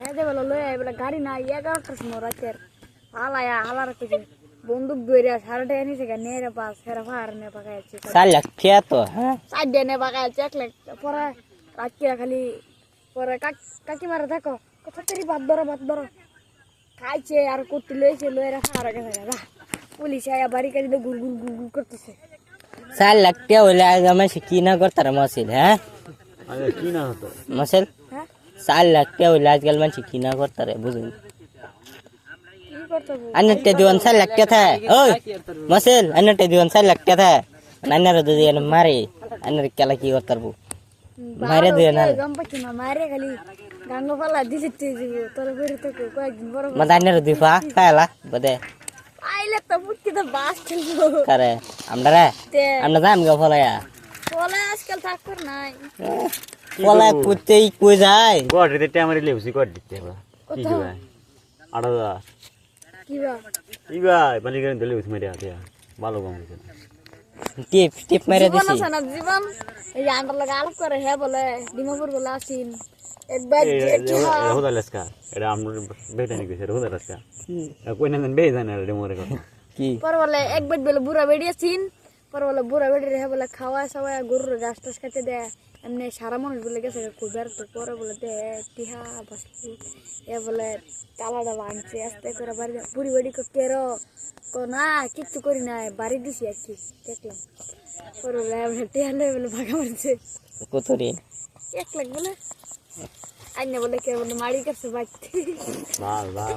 এতে বলে লয়ে বলে গাড়ি না 11টার সময় রাতের হালায়া হালার থেকে বন্দুক ধরে সারাটা এনেছে গা নেরে পাস ফেরা ফার নে পাকাইছে 4 লাখ টাকা তো হ্যাঁ সাইডে নে পাকাইছে 1 লাখ পরে রাতকে খালি পরে কাকি মারা দেখো কতরি বাদ ধরো খাইছে আর করতে লইছে লয়েরা ফার গেছে গা পুলিশ আয়া বাড়ি কাছে গুড় করতেছে 4 লাখ টাকা হইলে আজ আমার কি না করতারে মসিল হ্যাঁ আরে কি না হতো মসিল হ্যাঁ 4 লাখ টাকা হইলে আজকাল মানুষ কি না করতারে বুঝুন কি করতে अन्य दिवन 4 लाख टाका था ओय मसेल अन्य दिवन 4 लाख टाका था अन्य दिए मारे अन्य केला की करबो मारे दिए ना গম্পতি না মারে খালি গাঙ্গো পালা দিতে দিব তোর বেরে তো কয়েকদিন বড় मत अन्य दिफा खाला बदे আইলে তো মুক্তি তো বাস খেলবো करे আমরা আমরা দাম গা ফলায়া বলে আজকাল থাকর নাই ফলা কুতেই কই যায় গোয়াটিতে ট্যামারি লেউসি কর দিতে বা কি ভাই আড়া কিবা ইবা মানে করে দিলে উস মেরে আতে ভালো কম হইছে টিপ মেরে জীবন দিছি আছে না জীবন এই যে আমরা লাগা আলাপ করে হে বলে ডিমাপুর বলে আসিন একবার হোদালেসকা এটা আমরা বেটানি কইছে হোদালেসকা কই না বে জানা রে মোরে কথা কি পর বলে একবার বলে বুড়া বেড়িয়েছিন পর বলে বুড়া বেড়ি হে বলে খাওয়া সাওয়া গরুর ঘাস টাস খেতে দেয় এমনি সারা মানুষ বলে গেছে কুবের তো পরে বলে দে টিহা বাসলি এ বলে তালাটা ভাঙছে আস্তে করে বাড়ি বুড়ি বাড়ি কেরো না কিচ্ছু করি না বাড়ি দিছি আর কি দেখলাম পরে বলে টিহা লয়ে বলে ভাগা মারছে কত রে 1 লাখ বলে আইনে বলে কে বলে মারি করছে বাড়িতে বাল বাল